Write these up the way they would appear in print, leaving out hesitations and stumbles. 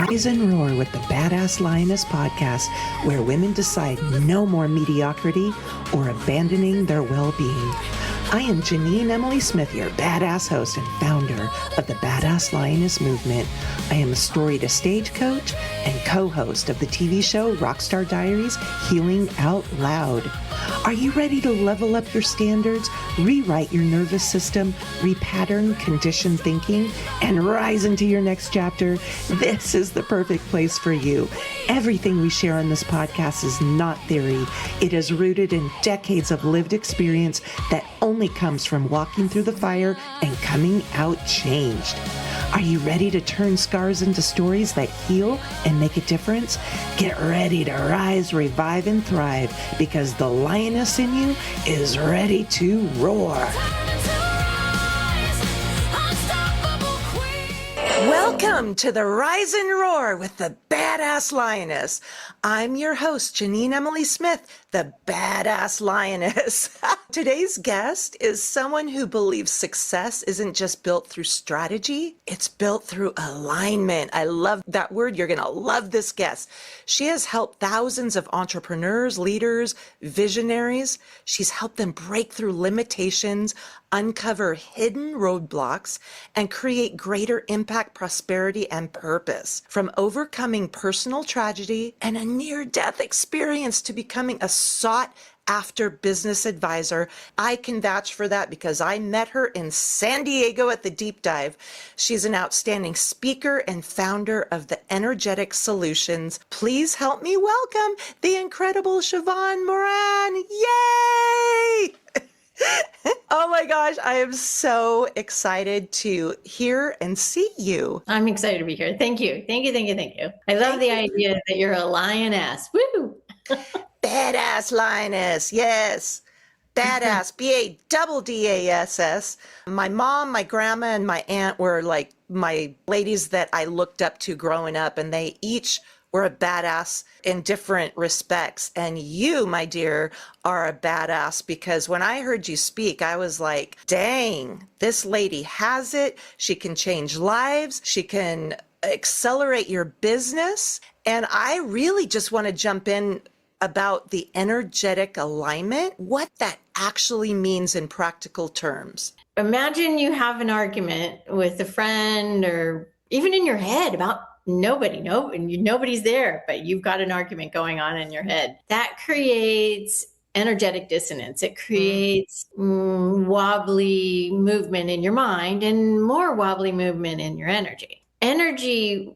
Rise and Roar with the B.A.D.A.S.S Lioness podcast, where women decide no more mediocrity or abandoning their well-being. I am Ginine Emily Smith, your badass host and founder of the B.A.D.A.S.S Lioness movement. I am a story-to-stage coach and co-host of the TV show Rockstar Diaries, Healing Out Loud. Are you ready to level up your standards, rewrite your nervous system, repattern conditioned thinking, and rise into your next chapter? This is the perfect place for you. Everything we share on this podcast is not theory. It is rooted in decades of lived experience that only comes from walking through the fire and coming out changed. Are you ready to turn scars into stories that heal and make a difference? Get ready to rise, revive, and thrive, because the lioness in you is ready to roar. Welcome to the Rise and Roar with the Badass Lioness. I'm your host, Ginine Emily Smith, the Badass Lioness. Today's guest is someone who believes success isn't just built through strategy, it's built through alignment. I love that word. You're going to love this guest. She has helped thousands of entrepreneurs, leaders, visionaries. She's helped them break through limitations, uncover hidden roadblocks, and create greater impact, prosperity, and purpose. From overcoming personal tragedy and a near-death experience to becoming a sought-after business advisor, I can vouch for that because I met her in San Diego at the Deep Dive. She's an outstanding speaker and founder of the Energetic Solutions. Please help me welcome the incredible Sheevaun Moran. Yay! Oh my gosh, I am so excited to hear and see you. I'm excited to be here. Thank you. Thank you. Thank you. Thank you. I love the idea that you're a lioness. Woo! Badass lioness. Yes. Badass. B.A.D.D.A.S.S. My mom, my grandma, and my aunt were like my ladies that I looked up to growing up, and they each were a badass in different respects. And you, my dear, are a badass, because when I heard you speak, I was like, dang, this lady has it. She can change lives. She can accelerate your business. And I really just want to jump in about the energetic alignment, what that actually means in practical terms. Imagine you have an argument with a friend or even in your head about nobody's there, but you've got an argument going on in your head. That creates energetic dissonance. It creates wobbly movement in your mind and more wobbly movement in your energy.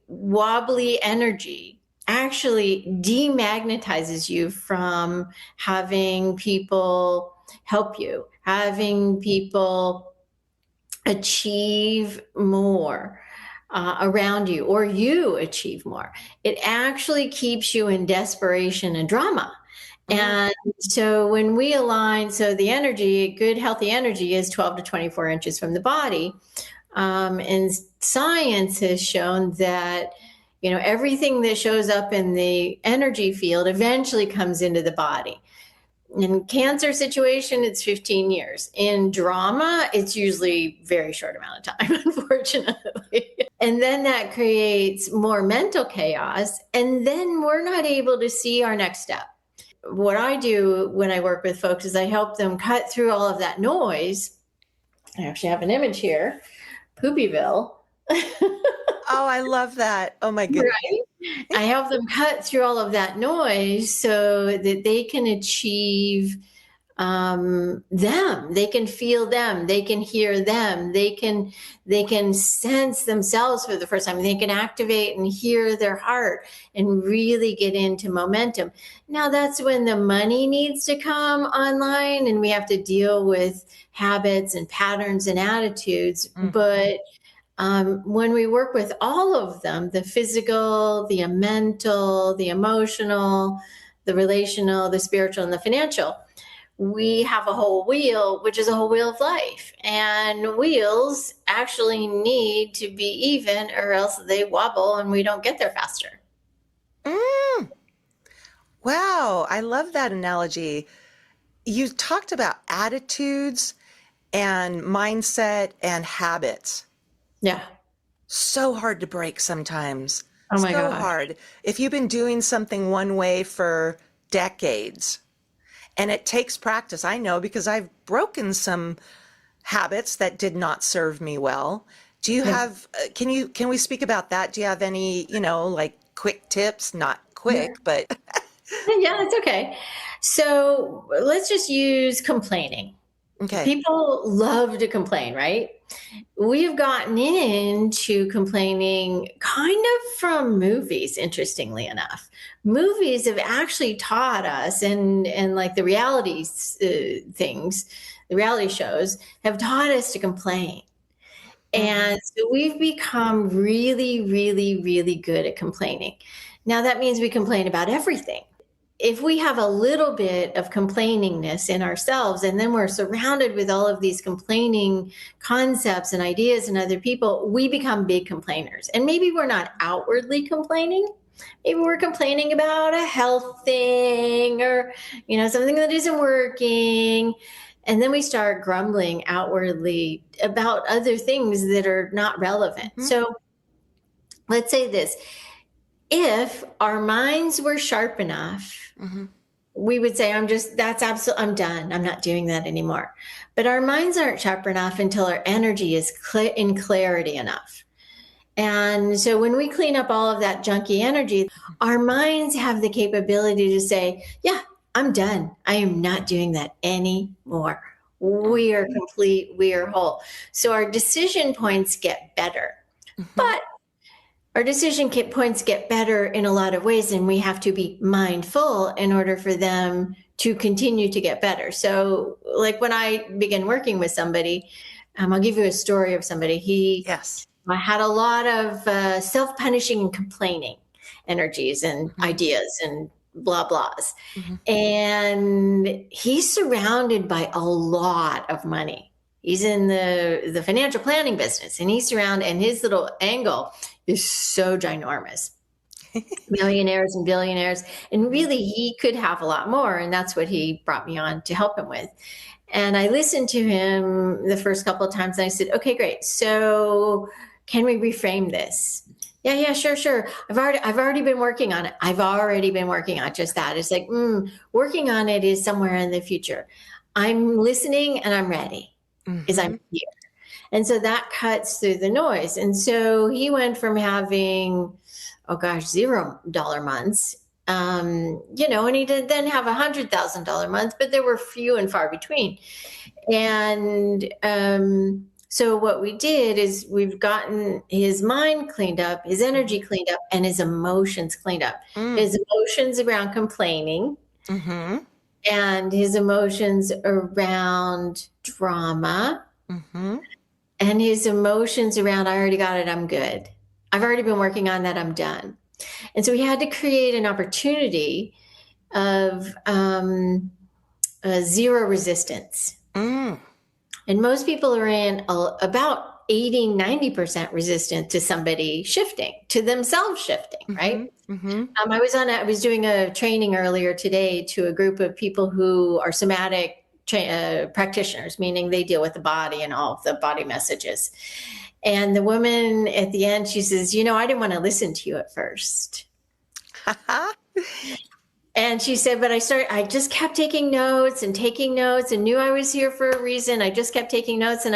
Wobbly energy actually demagnetizes you from having people help you, having people achieve more around you, or you achieve more. It actually keeps you in desperation and drama. And so when we align, so the energy, good healthy energy is 12 to 24 inches from the body. And science has shown that, everything that shows up in the energy field eventually comes into the body. In cancer situation, it's 15 years. In drama, it's usually very short amount of time, unfortunately. And then that creates more mental chaos. And then we're not able to see our next step. What I do when I work with folks is I help them cut through all of that noise. I actually have an image here, Poopyville. Oh, I love that. Oh my goodness. Right? I help them cut through all of that noise so that they can achieve them. They can feel them. They can hear them. They can sense themselves for the first time. They can activate and hear their heart and really get into momentum. Now that's when the money needs to come online and we have to deal with habits and patterns and attitudes. But when we work with all of them, the physical, the mental, the emotional, the relational, the spiritual, and the financial, we have a whole wheel, which is a whole wheel of life. And wheels actually need to be even, or else they wobble and we don't get there faster. Wow, I love that analogy. You talked about attitudes and mindset and habits. Yeah. So hard to break sometimes. Oh my So gosh. hard. If you've been doing something one way for decades, and it takes practice, I know because I've broken some habits that did not serve me well. Do you Yeah. have, can we speak about that? Do you have any, like quick tips? Not Yeah. quick, but Yeah, it's okay. So let's just use complaining. okay. People love to complain, right? We've gotten into complaining kind of from movies, interestingly enough. Movies have actually taught us, and like the reality things, the reality shows have taught us to complain. Mhm. And so we've become really, really, really good at complaining. Now, that means we complain about everything. If we have a little bit of complainingness in ourselves, and then we're surrounded with all of these complaining concepts and ideas and other people, we become big complainers. And maybe we're not outwardly complaining. Maybe we're complaining about a health thing or, something that isn't working. And then we start grumbling outwardly about other things that are not relevant. Mhm. So let's say this: if our minds were sharp enough, Mhm. we would say, I'm done. I'm not doing that anymore. But our minds aren't sharp enough until our energy is in clarity enough. And so when we clean up all of that junky energy, our minds have the capability to say, yeah, I'm done. I am not doing that anymore. We are complete. We are whole. So our decision points get better. Mhm. But our decision points get better in a lot of ways, and we have to be mindful in order for them to continue to get better. So, like when I begin working with somebody, I'll give you a story of somebody. He Yes. had a lot of self-punishing and complaining energies and Mhm. ideas and blah blahs, Mhm. and he's surrounded by a lot of money. He's in the financial planning business, and he's surrounded, and his little angle is so ginormous. Millionaires and billionaires, and Mhm. really he could have a lot more, and that's what he brought me on to help him with. And I listened to him the first couple of times, and I said, okay, great, so can we reframe this? Yeah, yeah, sure, sure. I've already been working on it. I've already been working on just that. It's like, working on it is somewhere in the future. I'm listening and I'm ready, is I'm Mhm. here. And so that cuts through the noise. And so he went from having, oh gosh, $0 months, and he did then have $100,000 month, but there were few and far between. And so what we did is we've gotten his mind cleaned up, his energy Mhm. cleaned up, and his emotions cleaned up. Mm. His emotions around complaining Mhm. and his emotions around drama Mhm. and his emotions around, I already got it, I'm good. I've already been working on that, I'm done. And so we had to create an opportunity of zero resistance. Mm. And most people are in about 80, 90% resistant to somebody shifting, to themselves shifting, right? Mhm. Mhm. I was doing a training earlier today to a group of people who are somatic practitioners, meaning they deal with the body and all of the body messages. And the woman at the end, she says, I didn't want to listen to you at first. And she said, but I just kept taking notes and knew I was here for a reason. I just kept taking notes, and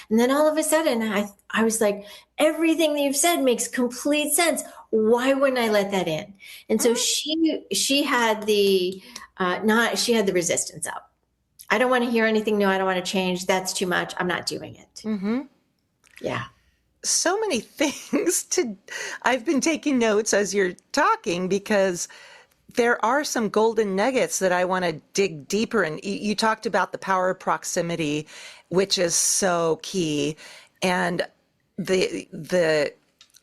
then all of a sudden I was like, everything that you've said makes complete sense. Why wouldn't I let that in? And so she had she had the resistance up. I don't want to hear anything new. I don't want to change. That's too much. I'm not doing it. Mhm. Yeah. So many things I've been taking notes as you're talking because there are some golden nuggets that I want to dig deeper in. You talked about the power of proximity, which is so key. And the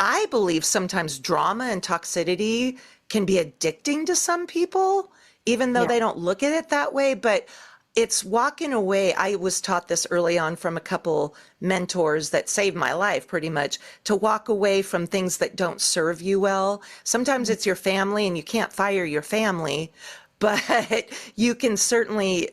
I believe sometimes drama and toxicity can be addicting to some people, even though Yeah. they don't look at it that way. But it's walking away. I was taught this early on from a couple mentors that saved my life pretty much, to walk away from things that don't serve you well. Sometimes it's your family and you can't fire your family, but you can certainly,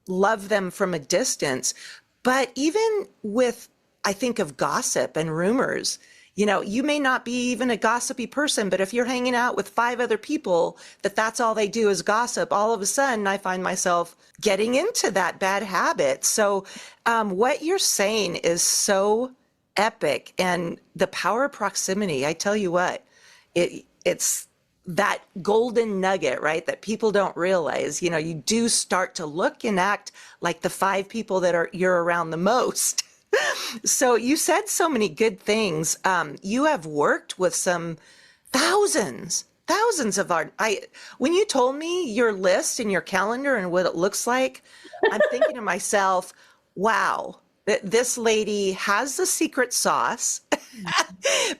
love them from a distance. But even with, I think of gossip and rumors, You may not be even a gossipy person, but if you're hanging out with 5 other people that's all they do is gossip, all of a sudden I find myself getting into that bad habit. So what you're saying is so epic, and the power of proximity, I tell you what, it's that golden nugget, right? That people don't realize, you do start to look and act like the 5 people you're around the most. So you said so many good things. You have worked with some thousands of art. When you told me your list and your calendar and what it looks like, I'm thinking to myself, wow, this lady has the secret sauce.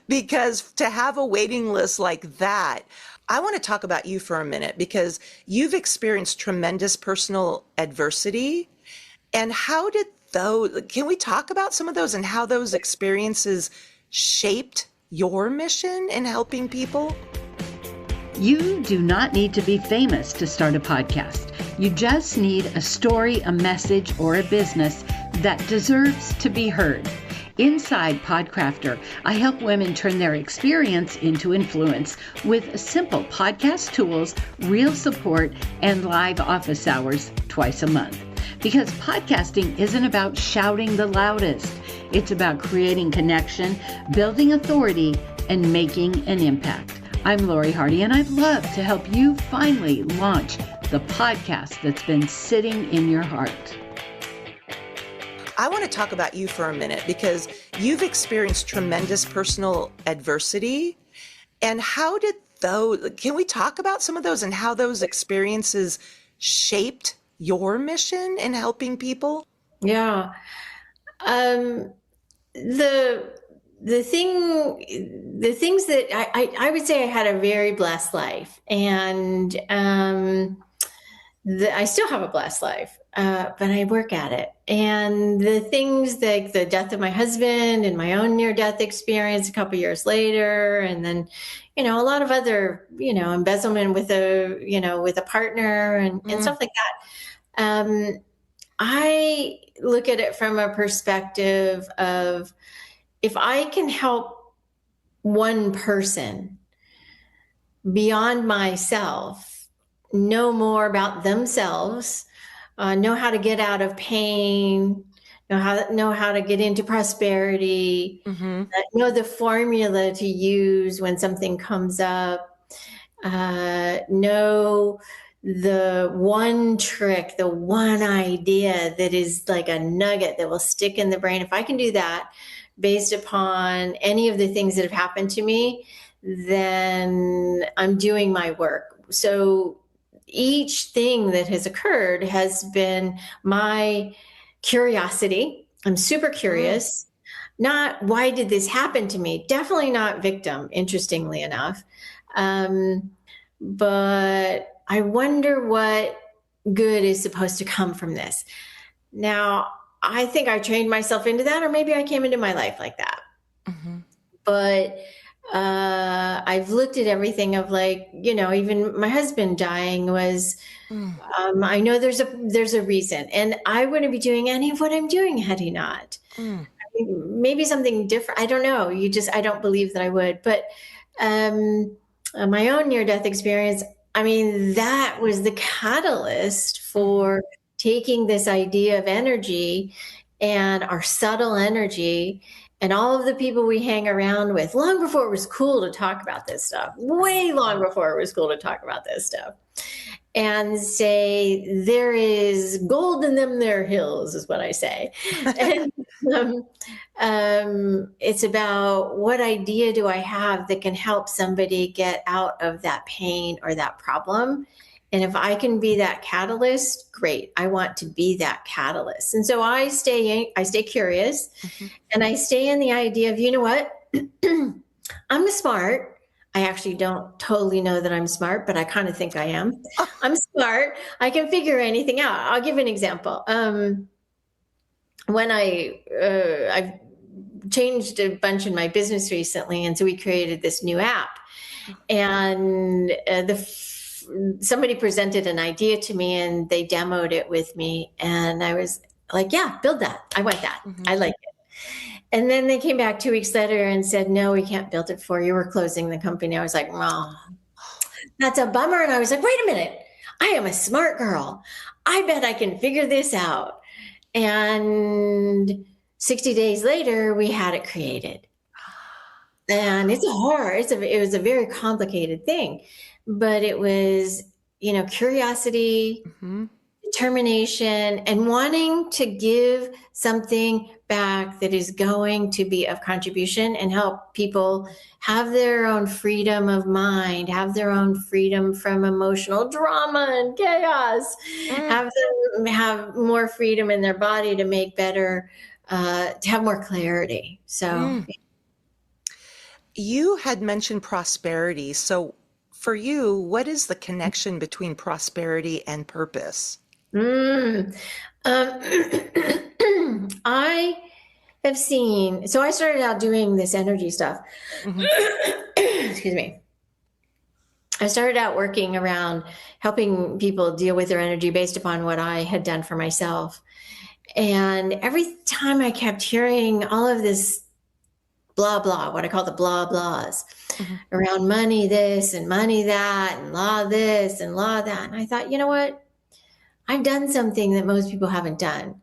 Because to have a waiting list like that, I want to talk about you for a minute, because you've experienced tremendous personal adversity. And can we talk about some of those and how those experiences shaped your mission in helping people? You do not need to be famous to start a podcast. You just need a story, a message, or a business that deserves to be heard. Inside Podcrafter, I help women turn their experience into influence with simple podcast tools, real support, and live office hours twice a month. Because podcasting isn't about shouting the loudest. It's about creating connection, building authority, and making an impact. I'm Lori Hardy, and I'd love to help you finally launch the podcast that's been sitting in your heart. I want to talk about you for a minute, because you've experienced tremendous personal adversity. And can we talk about some of those and how those experiences shaped your mission in helping people? Yeah. The things that I would say, I had a very blessed life, and I still have a blessed life, but I work at it. And the things like the death of my husband and my own near-death experience a couple years later, and then, a lot of other, embezzlement with a partner and stuff like that. I look at it from a perspective of, if I can help one person beyond myself know more about themselves, know how to get out of pain, know how to get into prosperity, know the formula to use when something comes up, know the one trick, the one idea that is like a nugget that will stick in the brain. If I can do that based upon any of the things that have happened to me, then I'm doing my work. So each thing that has occurred has been my curiosity. I'm super curious. Not why did this happen to me? Definitely not victim, interestingly enough. But I wonder what good is supposed to come from this. Now, I think I trained myself into that, or maybe I came into my life like that. But I've looked at everything of even my husband dying was, I know there's a reason, and I wouldn't be doing any of what I'm doing had he not. I mean, maybe something different. I don't know. I don't believe that I would, but my own near-death experience, I mean, that was the catalyst for taking this idea of energy and our subtle energy and all of the people we hang around with, long before it was cool to talk about this stuff, way long before it was cool to talk about this stuff, and say, there is gold in them there hills, is what I say. And it's about, what idea do I have that can help somebody get out of that pain or that problem? And if I can be that catalyst, great. I want to be that catalyst. And so I stay curious, and I stay in the idea of, you know what? I'm smart. I actually don't totally know that I'm smart, but I kind of think I am. I'm smart. I can figure anything out. I'll give an example. When I've changed a bunch in my business recently, and so we created this new app, and somebody presented an idea to me, and they demoed it with me, and I was like, yeah, build that. I want that. I like it. And then they came back 2 weeks later and said, no, we can't build it for you. We're closing the company. I was like, oh, that's a bummer. And I was like, wait a minute. I am a smart girl. I bet I can figure this out. And 60 days later, we had it created. And it's hard. It was a very complicated thing, but it was, curiosity, determination, and wanting to give something back that is going to be of contribution and help people have their own freedom of mind, have their own freedom from emotional drama and chaos, have more freedom in their body to make better, to have more clarity. So you had mentioned prosperity. So for you, what is the connection between prosperity and purpose? I have seen, so I started out doing this energy stuff. Excuse me. I started out working around helping people deal with their energy based upon what I had done for myself. And every time I kept hearing all of this blah, blah, what I call the blah, blahs around money this and money that and law this and law that. And I thought, you know what? I've done something that most people haven't done.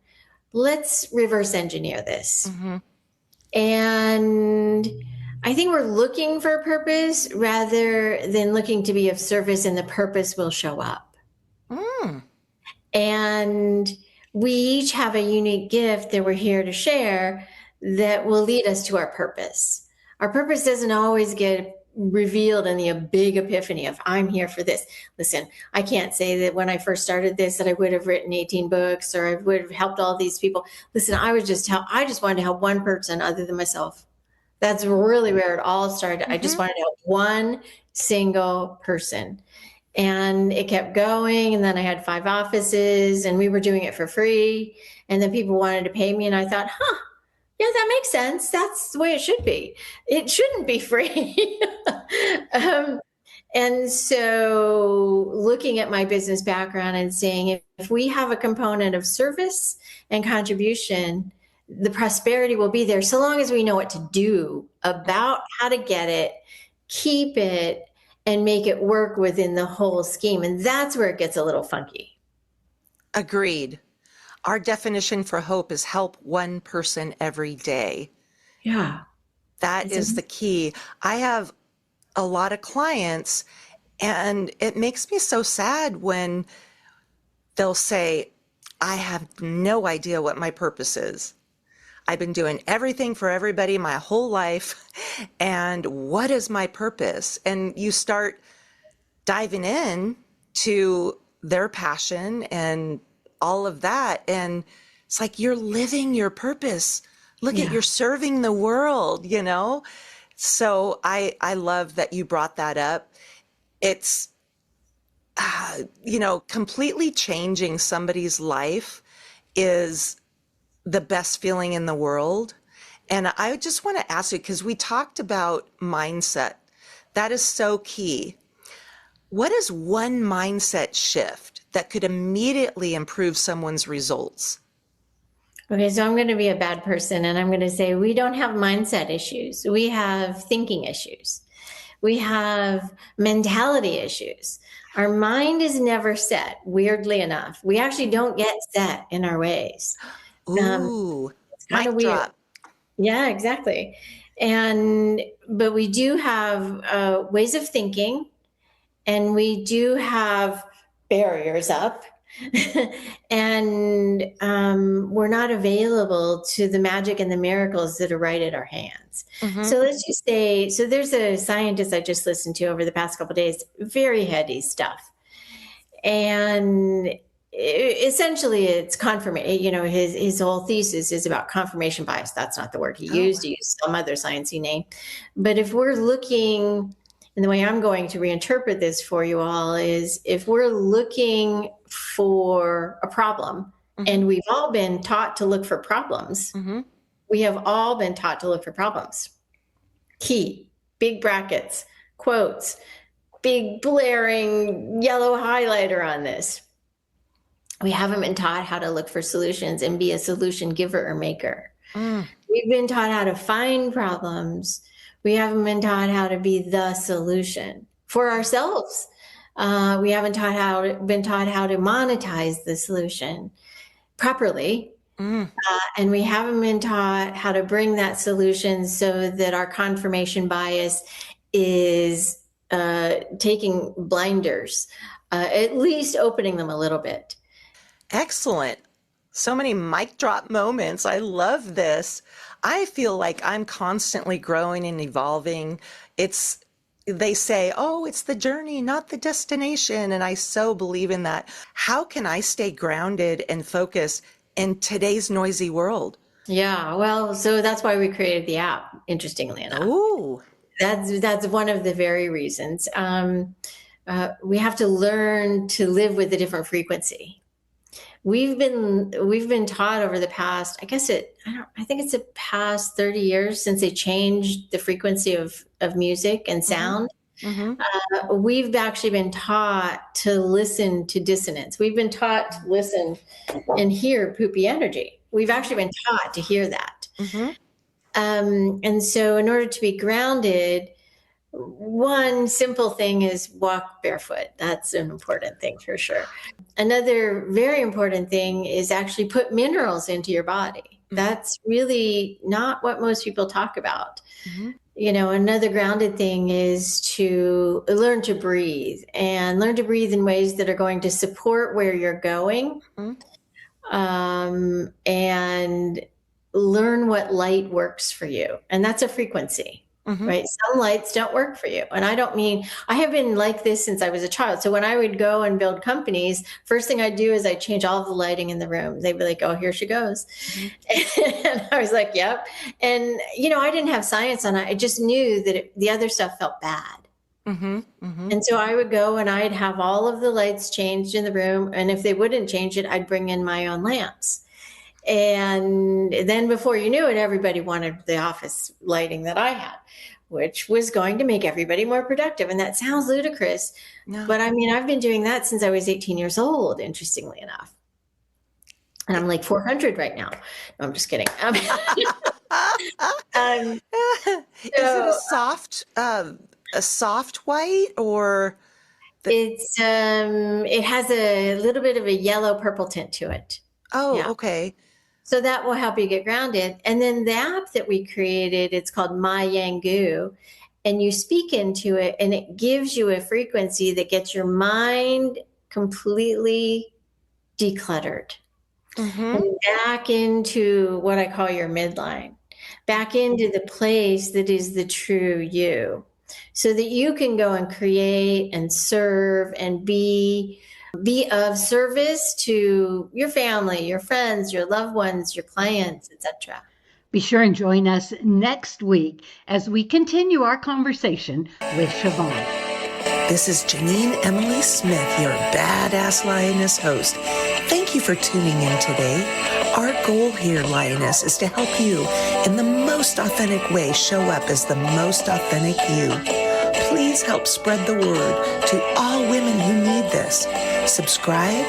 Let's reverse engineer this. And I think we're looking for a purpose rather than looking to be of service, and the purpose will show up. And we each have a unique gift that we're here to share that will lead us to our purpose. Our purpose doesn't always get revealed in the big epiphany of I'm here for this. Listen, I can't say that when I first started this that I would have written 18 books or I would have helped all these people. Listen, I just wanted to help one person other than myself. That's really where it all started. I just wanted to help one single person. And it kept going. And then I had 5 offices and we were doing it for free. And then people wanted to pay me. And I thought, yeah, that makes sense. That's the way it should be. It shouldn't be free. And so looking at my business background and saying, if we have a component of service and contribution, the prosperity will be there so long as we know what to do about how to get it, keep it, and make it work within the whole scheme. And that's where it gets a little funky. Agreed. Our definition for hope is help one person every day. Yeah. That is the key. I have a lot of clients, and it makes me so sad when they'll say, I have no idea what my purpose is. I've been doing everything for everybody my whole life, and what is my purpose? And you start diving in to their passion and all of that. And it's like, you're living your purpose. Look at, you're serving the world, So I love that you brought that up. It's, completely changing somebody's life is the best feeling in the world. And I just want to ask you, because we talked about mindset. That is so key. What is one mindset shift that could immediately improve someone's results? Okay, so I'm going to be a bad person and I'm going to say we don't have mindset issues. We have thinking issues. We have mentality issues. Our mind is never set, weirdly enough. We actually don't get set in our ways. Ooh, it's kind of weird. Drop. Yeah, exactly. But we do have ways of thinking, and we do have barriers up, and we're not available to the magic and the miracles that are right at our hands. So let's just say, so there's a scientist I just listened to over the past couple of days, very heady stuff. And essentially it's confirmation, his whole thesis is about confirmation bias. That's not the word he used. He used some other sciencey name. But if we're looking, and the way I'm going to reinterpret this for you all is, if we're looking for a problem, and we've all been taught to look for problems, we have all been taught to look for problems. Key, big brackets, quotes, big blaring yellow highlighter on this. We haven't been taught how to look for solutions and be a solution giver or maker. Mm. We've been taught how to find problems. We haven't been taught how to be the solution for ourselves. We haven't been taught how to monetize the solution properly. Mm. And we haven't been taught how to bring that solution so that our confirmation bias is taking blinders, at least opening them a little bit. Excellent. So many mic drop moments. I love this. I feel like I'm constantly growing and evolving. They say, oh, it's the journey, not the destination. And I so believe in that. How can I stay grounded and focused in today's noisy world? Yeah, well, so that's why we created the app, interestingly enough. Oh, That's one of the very reasons. We have to learn to live with a different frequency. We've been taught over the past, I think it's the past 30 years since they changed the frequency of music and sound. mm-hmm. We've actually been taught to listen to dissonance. We've been taught to listen and hear poopy energy. We've actually been taught to hear that. Mm-hmm. And so in order to be grounded, one simple thing is walk barefoot. That's an important thing for sure. Another very important thing is actually put minerals into your body. Mm-hmm. That's really not what most people talk about. Mm-hmm. Another grounded thing is to learn to breathe and learn to breathe in ways that are going to support where you're going. Mm-hmm. And learn what light works for you. And that's a frequency. Mm-hmm. Right? Some lights don't work for you. And I have been like this since I was a child. So when I would go and build companies, first thing I'd do is I'd change all the lighting in the room. They'd be like, oh, here she goes. Mm-hmm. And I was like, yep. And, I didn't have science on it. I just knew that the other stuff felt bad. Mm-hmm. Mm-hmm. And so I would go and I'd have all of the lights changed in the room. And if they wouldn't change it, I'd bring in my own lamps. And then before you knew it, everybody wanted the office lighting that I had, which was going to make everybody more productive. And that sounds ludicrous, no. But I've been doing that since I was 18 years old, interestingly enough. And I'm like 400 right now. No, I'm just kidding. Is it a soft white or? It has a little bit of a yellow purple tint to it. Oh, yeah. Okay. So that will help you get grounded. And then the app that we created, it's called My Yangu, and you speak into it and it gives you a frequency that gets your mind completely decluttered. Mm-hmm. And back into what I call your midline, back into the place that is the true you, so that you can go and create and serve and be of service to your family, your friends, your loved ones, your clients, etc. Be sure and join us next week as we continue our conversation with Sheevaun. This is Ginine Emily Smith, your badass Lioness host. Thank you for tuning in today. Our goal here, Lioness, is to help you in the most authentic way show up as the most authentic you. Please help spread the word to all women who need this. Subscribe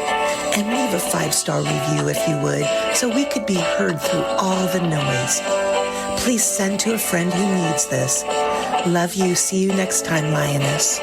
and leave a 5-star review if you would, so we could be heard through all the noise. Please send to a friend who needs this. Love you. See you next time, Lioness.